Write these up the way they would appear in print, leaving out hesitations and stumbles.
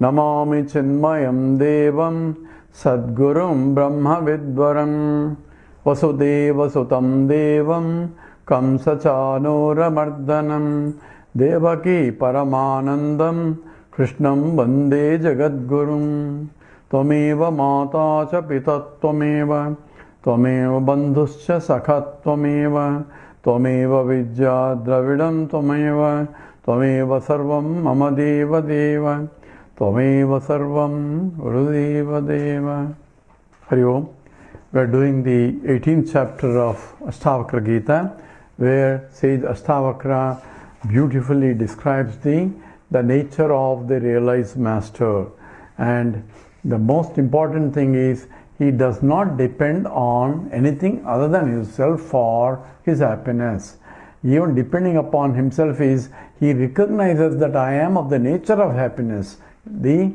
Namami Chinmayam Devam Sadgurum Brahma Vidvaram Vasudeva Sutam Devam Kamsachanora Devaki Paramanandam Krishnam Vande Jagadgurum Tvameva Mata Cha Pita Tvameva Tvameva Bandhuscha Sakhat Tvameva Tvameva Vidya Dravidam Tvameva Tvameva Sarvam Mama Deva Deva Tvameva Sarvam Gurudeva Deva. Hari Om. We are doing the 18th chapter of Ashtavakra Gita, where sage Ashtavakra beautifully describes the nature of the realized master. And the most important thing is he does not depend on anything other than himself for his happiness. Even depending upon himself is he recognizes that I am of the nature of happiness. The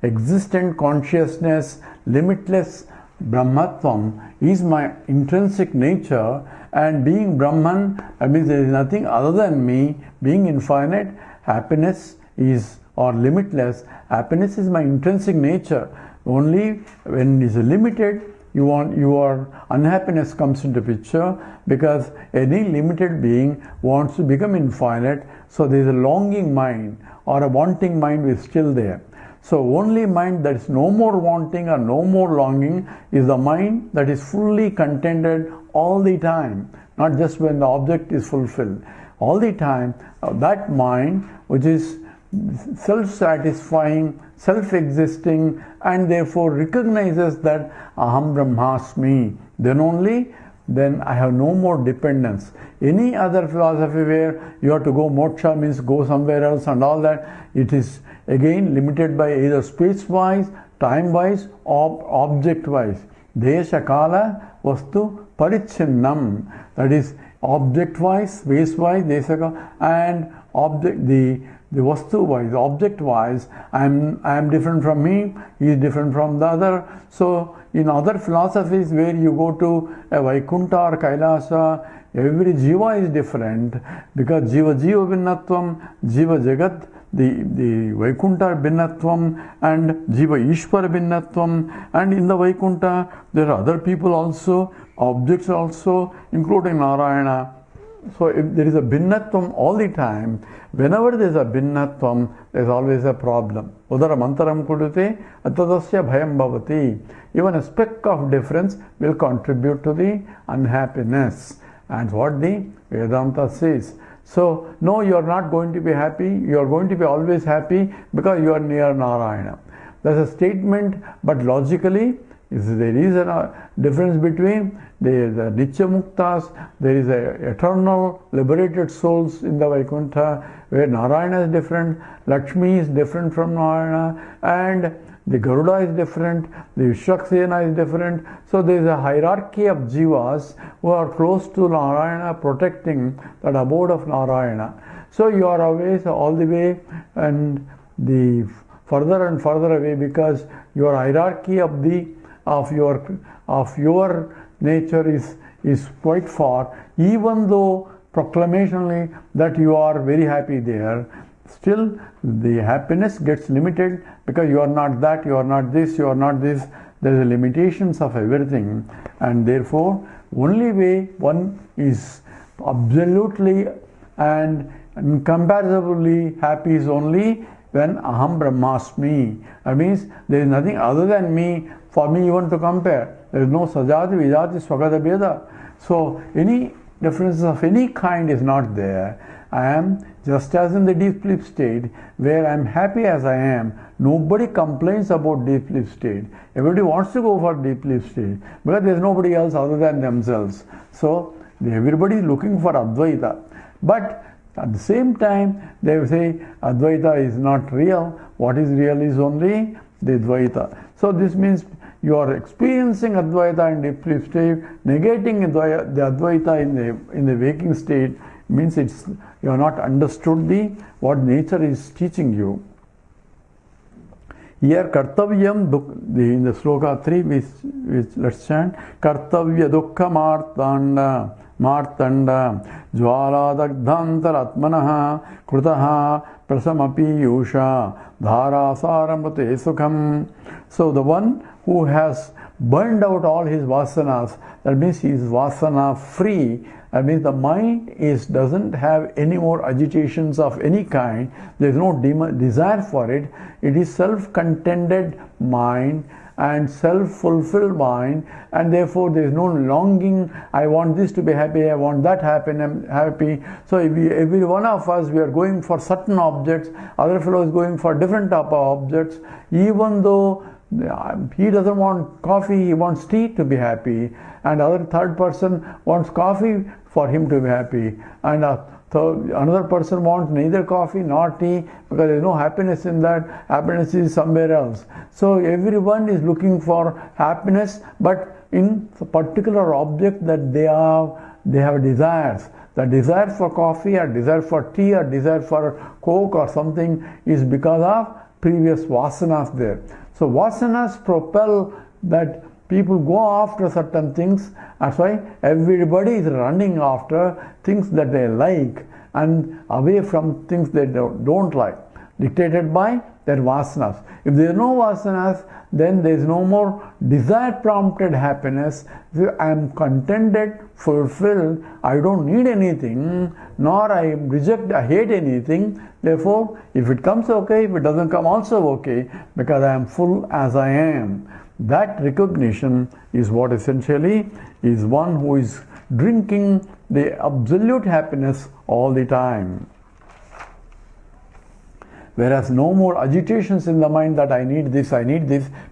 existent consciousness, limitless Brahmatvam is my intrinsic nature, and being Brahman, I mean there is nothing other than me. Being infinite, happiness is, or limitless, happiness is my intrinsic nature. Only when it is limited, your unhappiness comes into picture, because any limited being wants to become infinite, so there is a longing mind or a wanting mind is still there. So only mind that is no more wanting or no more longing is the mind that is fully contented all the time, not just when the object is fulfilled. All the time, that mind which is self-satisfying, self-existing, and therefore recognizes that Aham Brahmasmi, then I have no more dependence. Any other philosophy where you have to go moksha means go somewhere else and all that, it is again limited by either space-wise, time-wise, or object-wise. Desha Kala Vastu Parichinnam, that is object-wise, space-wise, Desha, and object, the Vastu-wise, object-wise, I am different from me, he is different from the other. So in other philosophies where you go to a Vaikuntha or Kailasa, every jiva is different, because jiva Bhinnatvam, jiva Jagat, the Vaikuntha Bhinnatvam, and jiva Ishwar Bhinnatvam, and in the Vaikuntha there are other people also, objects also, including Narayana. So if there is a Bhinnatvam all the time, whenever there is a Bhinnatvam, there is always a problem. Udara mantaram kudute atadasya bhayam bhavati. Even a speck of difference will contribute to the unhappiness. And what the Vedanta says. So, no, you are not going to be happy, you are going to be always happy because you are near Narayana. That's a statement, but logically, there is a difference between the Nitya Muktas, there is a eternal liberated souls in the Vaikuntha, where Narayana is different, Lakshmi is different from Narayana, and the Garuda is different, the Vishwaksena is different. So there is a hierarchy of jivas who are close to Narayana, protecting that abode of Narayana. So you are always all the way and the further and further away, because your hierarchy of your nature is quite far. Even though proclamationally that you are very happy there, still the happiness gets limited, because you are not that, you are not this, you are not this. There is limitations of everything, and therefore only way one is absolutely and incomparably happy is only when Aham Brahmasmi. That means there is nothing other than me for me even to compare. There is no Sajati, Vijati, Swagata Bheda. So any differences of any kind is not there. I am just as in the deep sleep state, where I am happy as I am. Nobody complains about deep sleep state. Everybody wants to go for deep sleep state, because there is nobody else other than themselves. So everybody is looking for Advaita. But at the same time, they will say Advaita is not real. What is real is only the Advaita. So this means you are experiencing Advaita in deep sleep state, negating the Advaita in the waking state means you are not understood what nature is teaching you. Here kartavyam in the sloka 3 which let's chant, kartavya dukkha martanda jwala dagdhantar atmanaha krutaha prasamapi yusha dharasaramate sukham. So the one who has burned out all his vasanas, that means he is vasana free. That means the mind doesn't have any more agitations of any kind. There is no desire for it. It is self-contented mind and self-fulfilled mind, and therefore there is no longing. I want this to be happy, I want that happy. So every one of us, we are going for certain objects. Other fellow is going for different type of objects. Even though he doesn't want coffee, he wants tea to be happy, and other third person wants coffee for him to be happy, and another person wants neither coffee nor tea because there is no happiness in that. Happiness is somewhere else. So everyone is looking for happiness, but in a particular object that they have desires. The desire for coffee or desire for tea or desire for coke or something is because of previous vasanas there. So vasanas propel that people go after certain things. That's why everybody is running after things that they like and away from things they don't like, dictated by their vasanas. If there are no vasanas, then there is no more desire-prompted happiness. If I am contented, fulfilled, I don't need anything, nor I hate anything. Therefore, if it comes, okay. If it doesn't come, also okay, because I am full as I am. That recognition is what essentially is one who is drinking the absolute happiness all the time. Whereas no more agitations in the mind that I need this,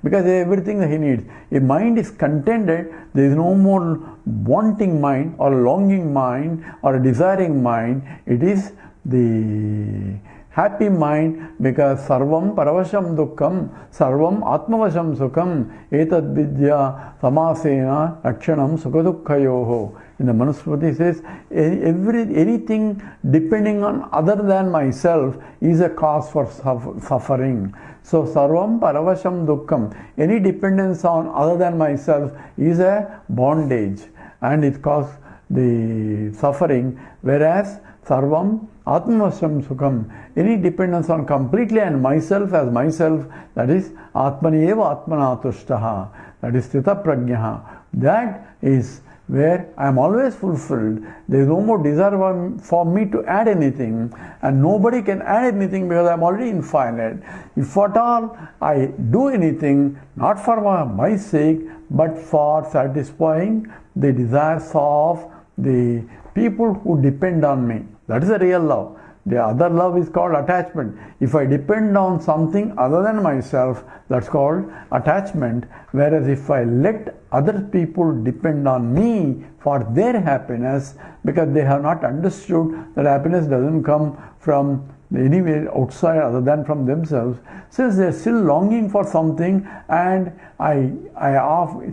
because everything that he needs. If mind is contented, there is no more wanting mind or longing mind or a desiring mind. It is the happy mind, because sarvam paravasham dukkam, sarvam atmavasham sukham, etad vidya samasena akshanam sukadukhayoho. In the Manusmriti says, anything depending on other than myself is a cause for suffering. So sarvam paravasham dukkam, any dependence on other than myself is a bondage and it causes the suffering, whereas sarvam atmavasham sukham, any dependence on completely on myself as myself, that is atmani eva atmanatushtaha, that is sthita prajnaha. That is where I am always fulfilled. There is no more desire for me to add anything, and nobody can add anything because I am already infinite. If at all I do anything, not for my sake, but for satisfying the desires of the people who depend on me. That is a real love. The other love is called attachment. If I depend on something other than myself, that's called attachment. Whereas if I let other people depend on me for their happiness, because they have not understood that happiness doesn't come from anywhere outside other than from themselves, since they are still longing for something, and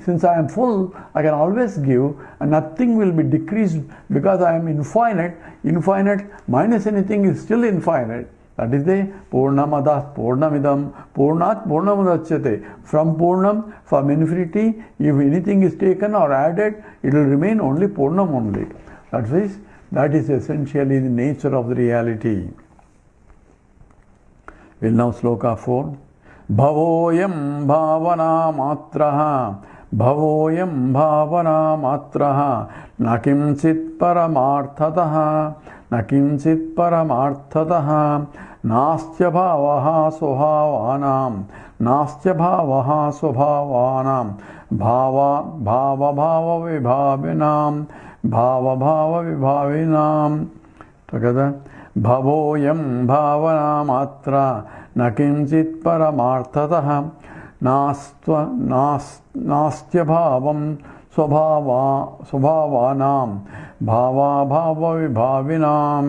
since I am full, I can always give, and nothing will be decreased because I am infinite. Infinite minus anything is still infinite. That is the Purnamadah Purnamidam Purnat Purnamudachyate. From Purnam, from infinity, if anything is taken or added, it will remain only Purnam only. That is essentially the nature of the reality. We'll now sloka 4. Bhavoyam bhavana matraha, bhavoyam bhavana matraha, nakinchit paramarthataha, nakinchit paramarthataha, nastya bhavaha swabhavanam, nastya bhavaha swabhavanam, bhava vibhavinam, bhava vibhavinam. Together. Bhavoyam bhavana matra nakinchit paramarthataha nastya bhavam swabhavanam bhava vibhavinam.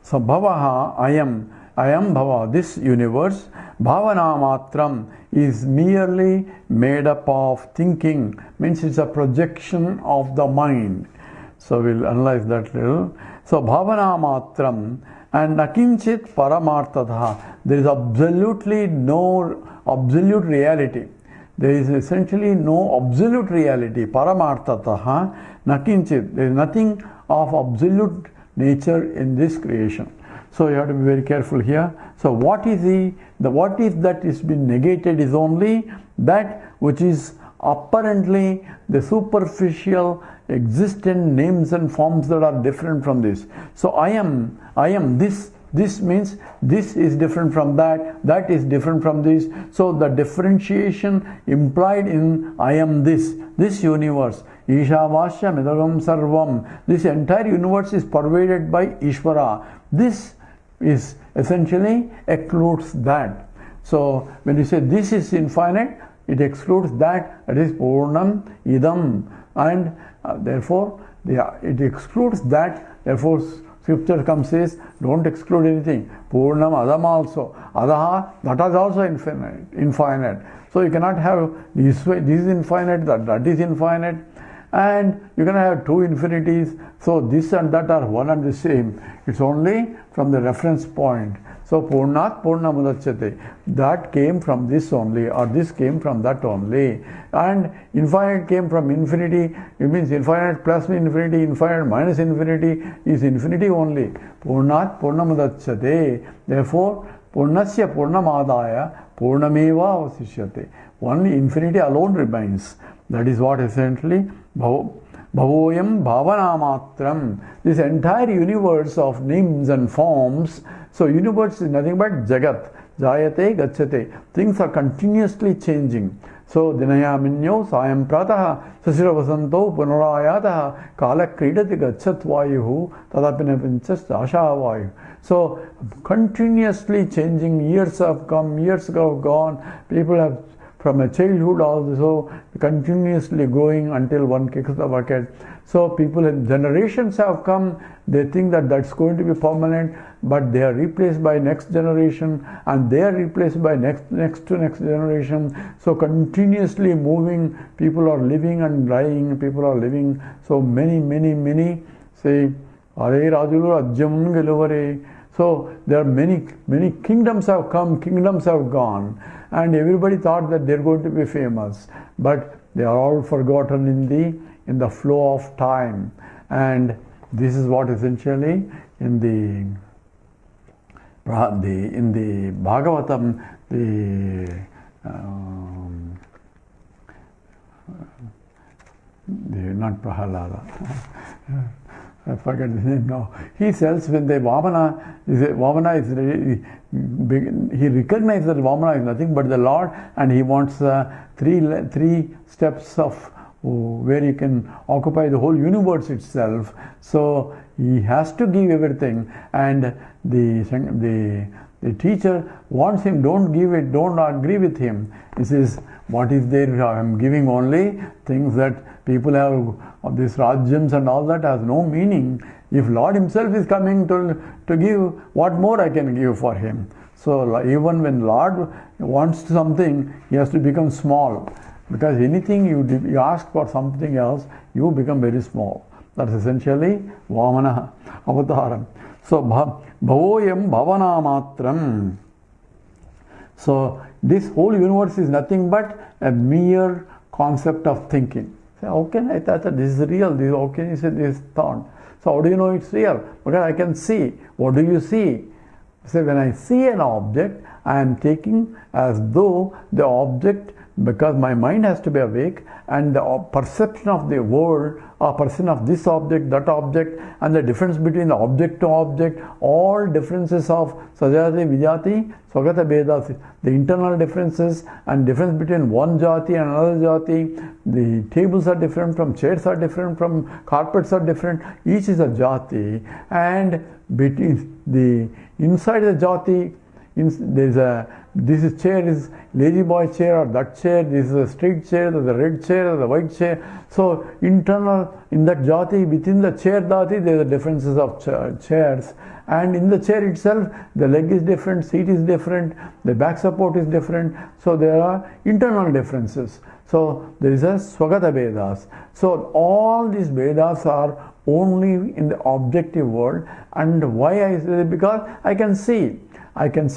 So bhavaha, I am bhava, this universe. Bhavana matram is merely made up of thinking, means it's a projection of the mind. So we'll analyze that little. So bhavana matram and nakinchit paramarthatha. There is absolutely no absolute reality. There is essentially no absolute reality. Paramarthatha nakinchit. There is nothing of absolute nature in this creation. So you have to be very careful here. So what is what is that is been negated is only that which is apparently the superficial existent names and forms that are different from this. So I am this. This means this is different from that, that is different from this. So the differentiation implied in I am this universe. Ishavasya midagam sarvam. This entire universe is pervaded by Ishvara. This is essentially excludes that. So when you say this is infinite, it excludes that is Purnam Idam, and therefore it excludes that. Therefore Scripture comes says, don't exclude anything. Purnam Adam also. Adaha, that is also infinite. So you cannot have this is infinite, that is infinite. And you can have two infinities. So this and that are one and the same. It's only from the reference point. So Purnat Purnamudachyate. That came from this only, or this came from that only. And infinite came from infinity. It means infinite plus infinity, infinite minus infinity is infinity only. Purnat Purnamudachyate. Therefore, Purnasya Purnamadaya Purnameva avasishyate. Only infinity alone remains. That is what essentially Bhavoyam Bhavanamatram. This entire universe of names and forms. So universe is nothing but Jagat. Jayate Gacchate. Things are continuously changing. So Dinayaminyo Sayam Prataha Sasira Vasanto Punarayataha Kala Kridati Gachat Vayuhu Tadapinapinchas Asha Vayu. So continuously changing, years have come, years have gone, people have from a childhood also continuously growing until one kicks the bucket. So people in generations have come, they think that that's going to be permanent, but they are replaced by next generation, and they are replaced by next to next generation. So continuously moving, people are living and dying, people are living. So many say, Are Rajulu Ajjam Geluvare. So there are many kingdoms have come, kingdoms have gone, and everybody thought that they're going to be famous, but they are all forgotten in the flow of time. And this is what essentially in the Bhagavatam, not Prahalada. I forget his name now. He tells when the Vamana he recognizes that Vamana is nothing but the Lord, and he wants three steps of where he can occupy the whole universe itself. So he has to give everything, and the teacher wants him, don't give it, don't agree with him. He says, what is there? I am giving only things that people have, of these Rajyams and all that has no meaning. If Lord himself is coming to give, what more I can give for him? So even when Lord wants something, he has to become small, because anything you ask for something else, you become very small. That's essentially Vamana Avataram. So Bhavoyam Bhavanamatram. So this whole universe is nothing but a mere concept of thinking. So how can I thought that this is real? How can you say this thought? So how do you know it's real? Because I can see. What do you see? So when I see an object, I am taking as though the object, because my mind has to be awake, and the perception of the world, or perception of this object, that object, and the difference between the object to object, all differences of Sajati, Vijati, Swagata Vedas, the internal differences and difference between one Jati and another Jati, the tables are different from, chairs are different from, carpets are different, each is a Jati, and between the inside the Jati, this is chair is lazy boy chair, or that chair, this is a straight chair, there's a red chair, there's a white chair. So internal, in that jati, within the chair jati, there are differences of chairs. And in the chair itself, the leg is different, seat is different, the back support is different. So there are internal differences. So there is a Swagata Vedas. So all these Vedas are only in the objective world. And why I say that? Because I can see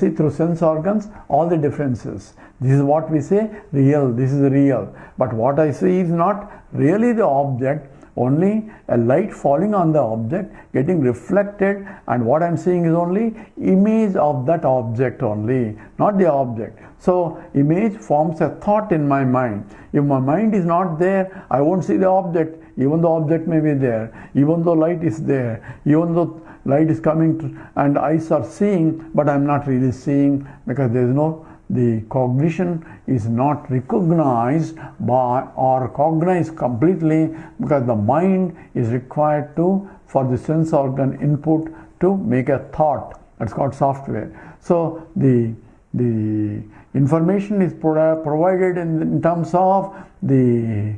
through sense organs all the differences. This is what we say real, this is real. But what I see is not really the object, only a light falling on the object, getting reflected, and what I'm seeing is only image of that object only, not the object. So image forms a thought in my mind. If my mind is not there, I won't see the object, even though object may be there, even though light is there, even though light is coming to, and eyes are seeing, but I'm not really seeing, because there is no, the cognition is not recognized by or cognized completely, because the mind is required to, for the sense organ input, to make a thought. That's called software. So the information is provided in terms of the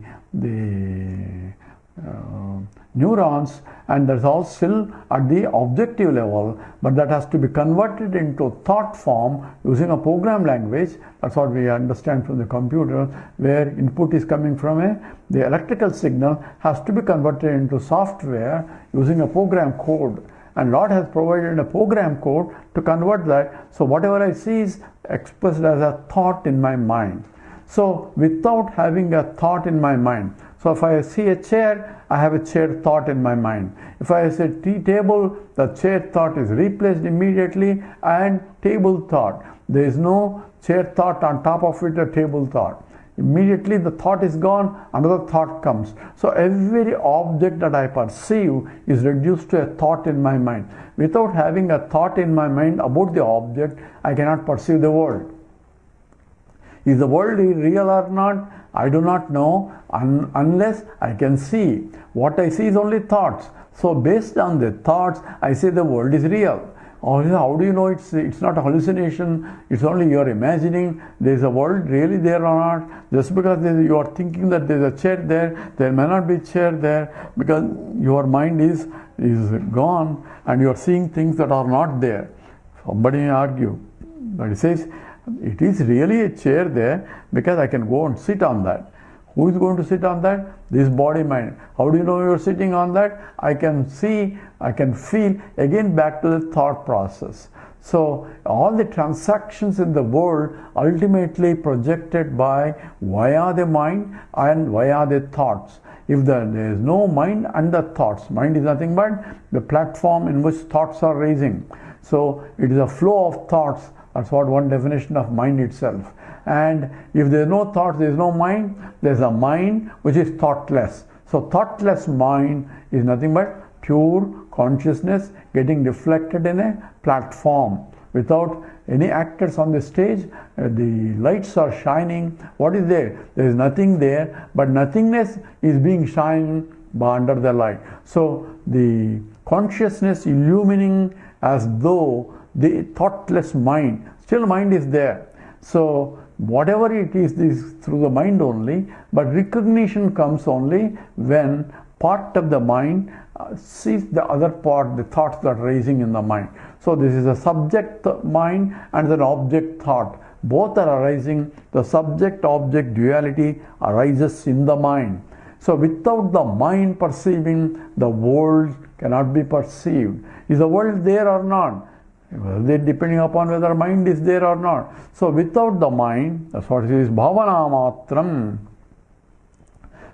neurons, and that's all still at the objective level, but that has to be converted into thought form using a program language. That's what we understand from the computer, where input is coming from the electrical signal has to be converted into software using a program code, and Lord has provided a program code to convert that. So whatever I see is expressed as a thought in my mind. So without having a thought in my mind, so if I see a chair, I have a chair thought in my mind. If I see a tea table, the chair thought is replaced immediately, and table thought. There is no chair thought on top of it, a table thought. Immediately the thought is gone, another thought comes. So every object that I perceive is reduced to a thought in my mind. Without having a thought in my mind about the object, I cannot perceive the world. Is the world real or not? I do not know unless I can see. What I see is only thoughts. So based on the thoughts, I say the world is real. Or how do you know it's not a hallucination? It's only you're imagining. There's a world really there or not? Just because you are thinking that there's a chair there may not be a chair there, because your mind is gone and you're seeing things that are not there. Somebody may argue, but it says it is really a chair there because I can go and sit on that. Who is going to sit on that? This body mind. How do you know you're sitting on that? I can see, I can feel. Again back to the thought process. So all the transactions in the world ultimately projected by via the mind and via the thoughts. If there is no mind and the thoughts, mind is nothing but the platform in which thoughts are raising. So it is a flow of thoughts. That's what one definition of mind itself. And if there is no thought, there is no mind, there is a mind which is thoughtless. So thoughtless mind is nothing but pure consciousness getting reflected in a platform. Without any actors on the stage, the lights are shining. What is there? There is nothing there, but nothingness is being shined under the light. So the consciousness illuminating as though the thoughtless mind, still mind is there. So whatever it is through the mind only, but recognition comes only when part of the mind sees the other part, the thoughts that are raising in the mind. So this is a subject mind and an object thought. Both are arising. The subject-object duality arises in the mind. So without the mind perceiving, the world cannot be perceived. Is the world there or not? Well, depending upon whether mind is there or not. So without the mind, that's what it is, bhavana matram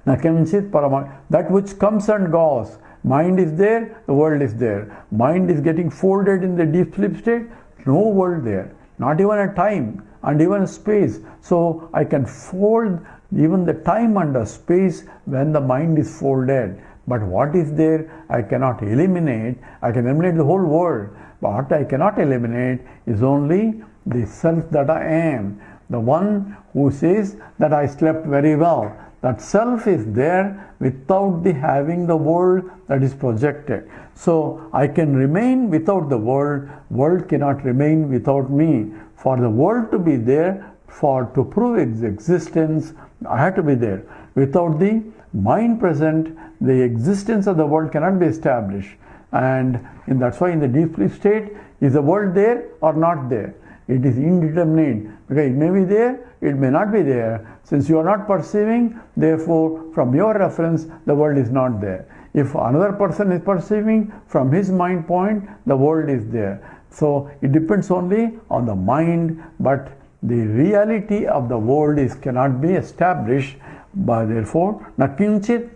na kinchit parama, that which comes and goes. Mind is there, the world is there. Mind is getting folded in the deep sleep state, no world there, not even a time and even a space. So I can fold even the time and the space when the mind is folded. But what is there, I cannot eliminate. I can eliminate the whole world. What I cannot eliminate is only the self that I am. The one who says that I slept very well. That self is there without the having the world that is projected. So I can remain without the world. World cannot remain without me. For the world to be there, to prove its existence, I have to be there. Without the mind present, the existence of the world cannot be established. And that's why in the deep sleep state, is the world there or not there? It is indeterminate, because it may be there, it may not be there. Since you are not perceiving, therefore from your reference the world is not there. If another person is perceiving, from his mind point the world is there. So it depends only on the mind, but the reality of the world cannot be established. But therefore, na kinchit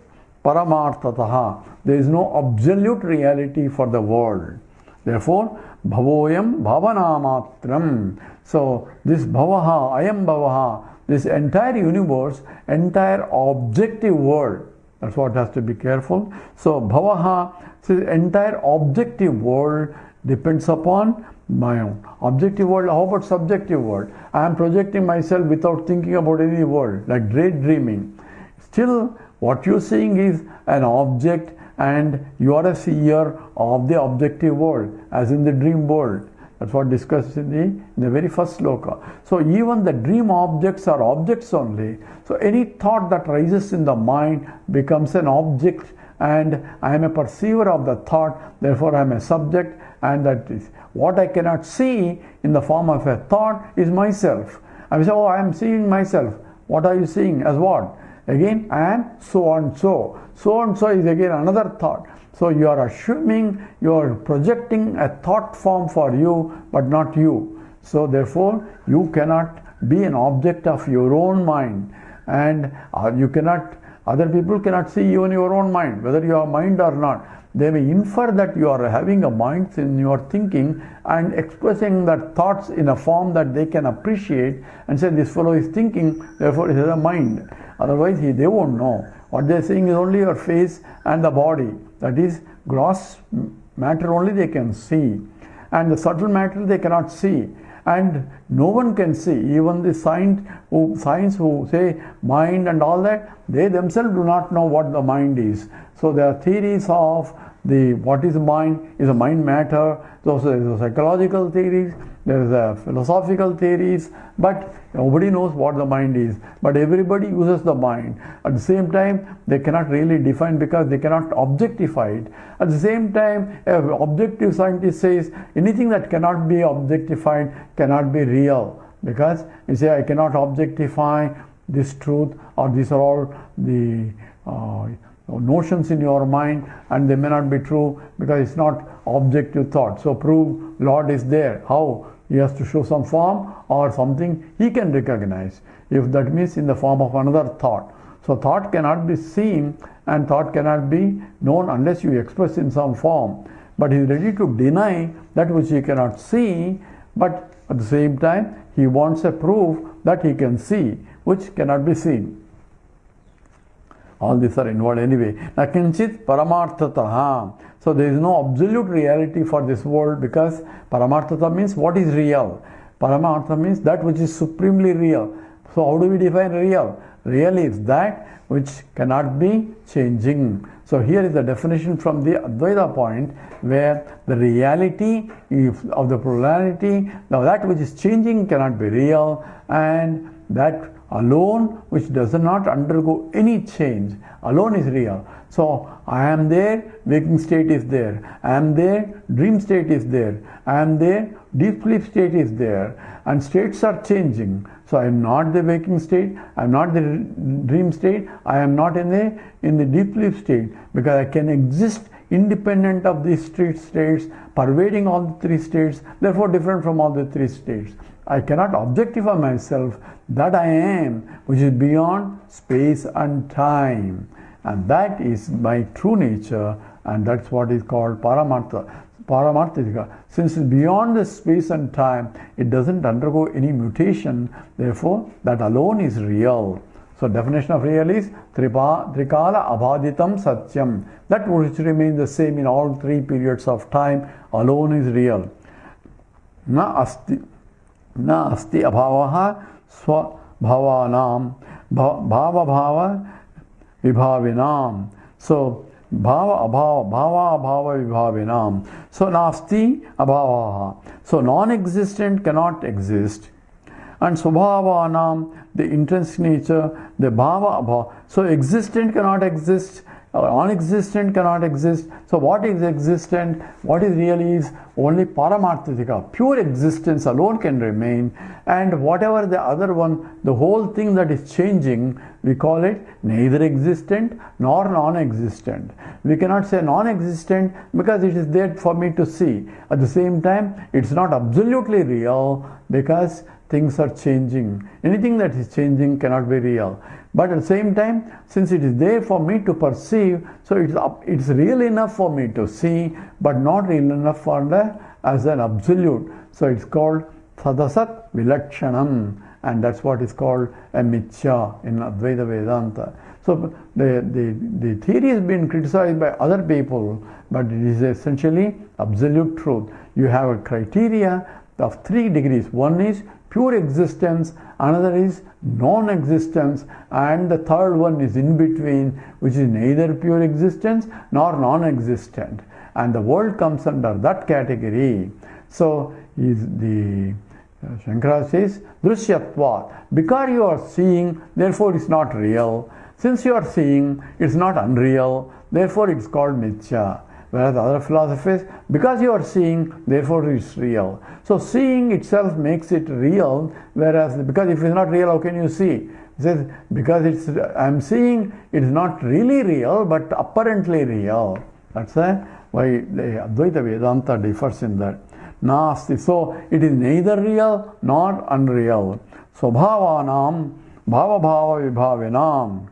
paramartataha. There is no absolute reality for the world. Therefore, bhavoyam bhavanamatram. So, this bhavaha, ayam bhavaha, this entire universe, entire objective world, that's what has to be careful. So, bhavaha, this entire objective world depends upon my own. Objective world, how about subjective world? I am projecting myself without thinking about any world, like daydreaming. Still, what you are seeing is an object and you are a seer of the objective world, as in the dream world. That's what discussed in the very first sloka. So even the dream objects are objects only. So any thought that rises in the mind becomes an object, and I am a perceiver of the thought, therefore I am a subject, and that is what I cannot see in the form of a thought is myself. I will say, oh, I am seeing myself. What are you seeing? As what? Again, I am so and so. So and so is again another thought. So you are assuming, you are projecting a thought form for you, but not you. So therefore, you cannot be an object of your own mind, and you cannot, other people cannot see you in your own mind, whether you have mind or not. They may infer that you are having a mind in your thinking and expressing that thoughts in a form that they can appreciate and say, this fellow is thinking, therefore it has a mind. Otherwise, they won't know. What they are seeing is only your face and the body. That is gross matter only they can see. And the subtle matter they cannot see. And no one can see. Even the science who say mind and all that, they themselves do not know what the mind is. So there are theories of what is mind, is a mind matter. So there is a psychological theories, there is a philosophical theories, but nobody knows what the mind is. But everybody uses the mind. At the same time, they cannot really define because they cannot objectify it. At the same time, an objective scientist says anything that cannot be objectified cannot be real. Because you say, I cannot objectify this truth, or these are all the notions in your mind, and they may not be true because it's not objective thought. So prove Lord is there. How? He has to show some form or something he can recognize. If that means in the form of another thought. So thought cannot be seen and thought cannot be known unless you express in some form. But he is ready to deny that which he cannot see, but at the same time he wants a proof that he can see, which cannot be seen. All these are involved anyway. Nakinchit paramarthataha. So there is no absolute reality for this world, because paramarthata means what is real. Paramartha means that which is supremely real. So how do we define real? Real is that which cannot be changing. So here is the definition from the Advaita point, where the reality of the plurality, now that which is changing cannot be real, and that alone which does not undergo any change alone is real. So I am there, waking state is there. I am there, dream state is there. I am there, deep sleep state is there. And states are changing. So I am not the waking state, I am not the dream state, I am not in the deep sleep state, because I can exist independent of these three states, pervading all the three states, therefore different from all the three states. I cannot objectify myself that I am, which is beyond space and time. And that is my true nature, and that's what is called paramarthika. Since it's beyond the space and time, it doesn't undergo any mutation, therefore that alone is real. So definition of real is trikala abhaditam satyam. That which remains the same in all three periods of time alone is real. Na asti abhavaha swabhavanam bhava vibhavinam. So bhava vibhavinam. So nasti abhavaha. So non-existent cannot exist. And swabhavanam, the intrinsic nature, the bhava abhava. So existent cannot exist, non-existent cannot exist. So what is existent, what is real is only paramarthika. Pure existence alone can remain, and whatever the other one, the whole thing that is changing, we call it neither existent nor non-existent. We cannot say non-existent because it is there for me to see. At the same time, it's not absolutely real because things are changing. Anything that is changing cannot be real. But at the same time, since it is there for me to perceive, so it's real enough for me to see, but not real enough for as an absolute. So it's called Sadasat Vilakshanam, and that's what is called a Mithya in Advaita Vedanta. So the theory has been criticized by other people, but it is essentially absolute truth. You have a criteria of 3 degrees. One is pure existence, another is non-existence, and the third one is in between, which is neither pure existence nor non-existent. And the world comes under that category. So Shankara says, Drishyatvat. Because you are seeing, therefore it's not real. Since you are seeing, it's not unreal, therefore it's called Mithya. Whereas other philosophies, because you are seeing, therefore it's real. So seeing itself makes it real, whereas because if it's not real, how can you see? It says, because I'm seeing, it's not really real, but apparently real. That's why the Advaita Vedanta differs in that. Nasti. So it is neither real nor unreal. Swabhavanam bhava bhava vibhavinam.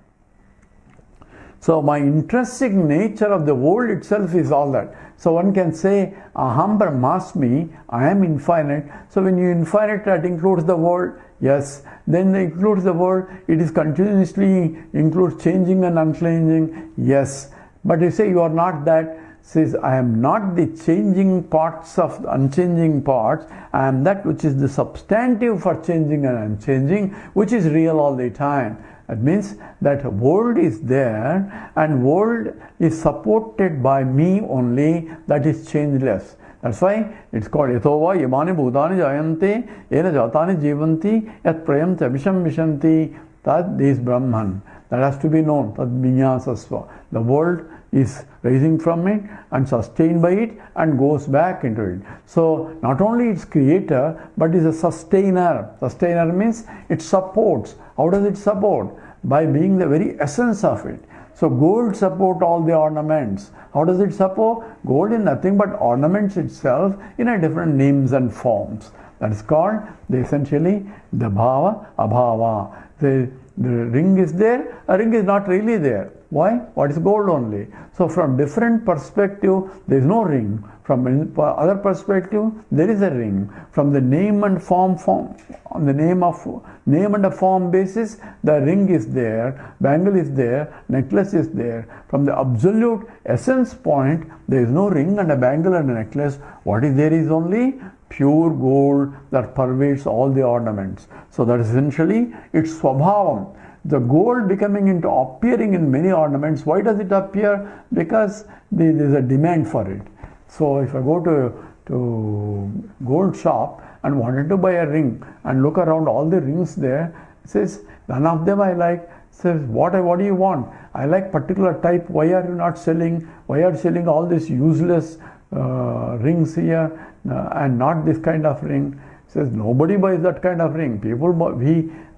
So my intrinsic nature of the world itself is all that. So one can say, Aham Brahmasmi, I am infinite. So when you infinite, that includes the world. Yes. Then it includes the world. It is continuously includes changing and unchanging. Yes. But you say you are not that. Says, I am not the changing parts of the unchanging parts. I am that which is the substantive for changing and unchanging, which is real all the time. That means that world is there and world is supported by me only, that is changeless. That's why it's called Yatova Yamani Bhutani Jayante Ena Jatani Jivanti Yat Prayam Chabisham Vishanti. That is Brahman. That has to be known. Tad Vinyasasva. The world is rising from it and sustained by it and goes back into it. So not only its creator, but is a sustainer. Sustainer means it supports. How does it support? By being the very essence of it. So gold support all the ornaments. How does it support? Gold is nothing but ornaments itself in a different names and forms. That is called essentially the bhava, abhava. The ring is there, a ring is not really there. Why? What is gold only? So from different perspective, there is no ring. From other perspective, there is a ring. From the name and form on the name and a form basis, the ring is there, bangle is there, necklace is there. From the absolute essence point, there is no ring and a bangle and a necklace. What is there is only pure gold that pervades all the ornaments. So that is essentially its swabhavam. The gold appearing in many ornaments. Why does it appear? Because there is a demand for it. So if I go to gold shop and wanted to buy a ring and look around all the rings there, it says none of them I like. Says what do you want? I like particular type. Why are you not selling? Why are you selling all these useless rings here and not this kind of ring? Says nobody buys that kind of ring.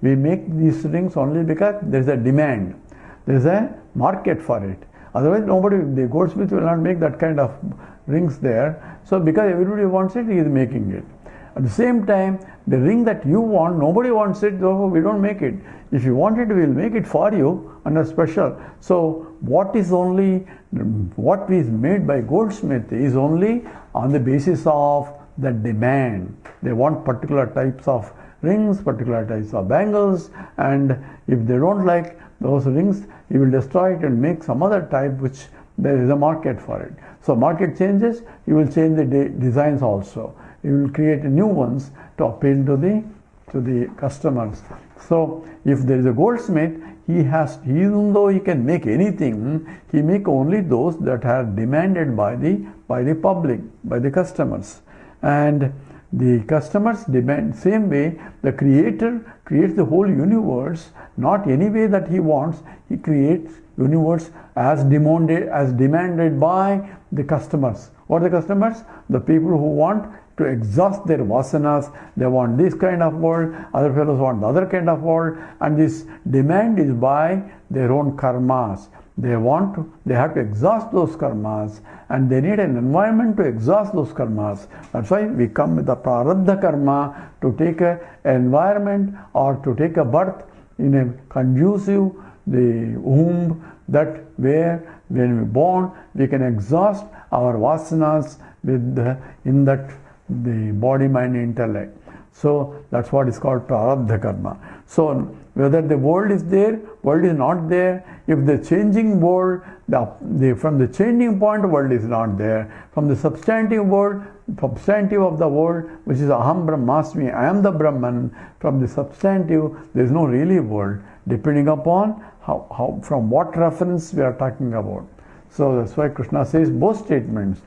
We make these rings only because there is a demand. There is a market for it. Otherwise the goldsmith will not make that kind of rings there. So because everybody wants it, he is making it. At the same time, the ring that you want, nobody wants it, therefore we don't make it. If you want it, we will make it for you under special. So what is made by goldsmith is only on the basis of the demand. They want particular types of rings, particular types of bangles, and if they don't like those rings, he will destroy it and make some other type which there is a market for it. So market changes, he will change the designs also. He will create new ones to appeal to the customers. So if there is a goldsmith, even though he can make anything, he make only those that are demanded by the public, by the customers. And the customers demand, same way the creator creates the whole universe, not any way that he wants. He creates universe as demanded by the customers. What are the customers? The people who want to exhaust their vasanas. They want this kind of world, other fellows want the other kind of world, and this demand is by their own karmas. They have to exhaust those karmas, and they need an environment to exhaust those karmas. That's why we come with the prarabdha karma to take an environment or to take a birth in a conducive the womb, that where when we born we can exhaust our vasanas with in that the body, mind, intellect. So that's what is called prarabdha karma. So whether the world is there, world is not there. If the changing world, from the changing point, world is not there. From the substantive world, substantive of the world, which is aham brahmasmi, I am the Brahman. From the substantive, there is no really world, depending upon how from what reference we are talking about. So that's why Krishna says both statements.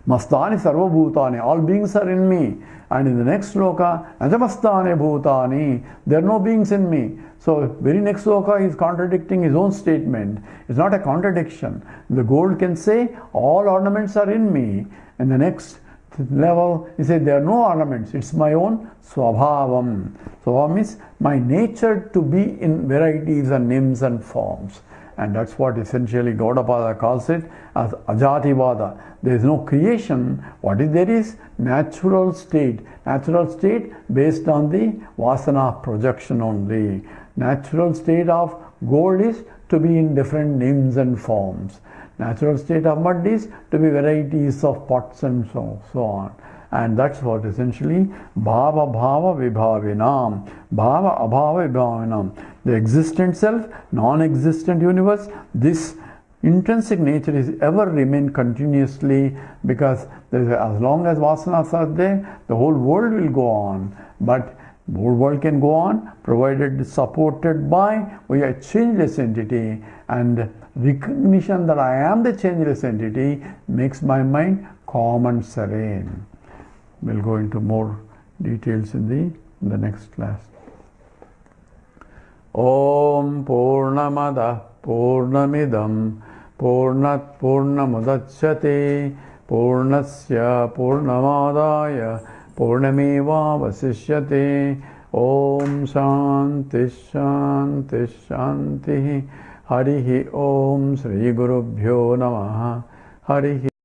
Mastani sarva bhutani, all beings are in me. And in the next sloka, Najamastane bhutani, there are no beings in me. So very next sloka he is contradicting his own statement. It's not a contradiction. The gold can say all ornaments are in me. And the next level he said there are no ornaments. It's my own swabhavam. Swabhavam means my nature to be in varieties and names and forms. And that's what essentially Gaudapada calls it as Ajativada. There is no creation. What is there is natural state. Natural state based on the Vasana projection only. Natural state of gold is to be in different names and forms. Natural state of mud is to be varieties of pots and so on. And that's what essentially Bhava Bhava Vibhavinam. Bhava Abhava Vibhavinam. The existent self, non-existent universe, this intrinsic nature is ever remain continuously, because as long as vasanas are there, the whole world will go on. But the whole world can go on provided supported by we are a changeless entity, and recognition that I am the changeless entity makes my mind calm and serene. We'll go into more details in the next class. Om Purnamada Purnamidam Purnat Purnamudachyate Purnasya Purnamadaya Purnameva Vasishyate. Om Shanti Shanti Shanti. Harihi Om Sri Gurubhyo Namaha. Harihi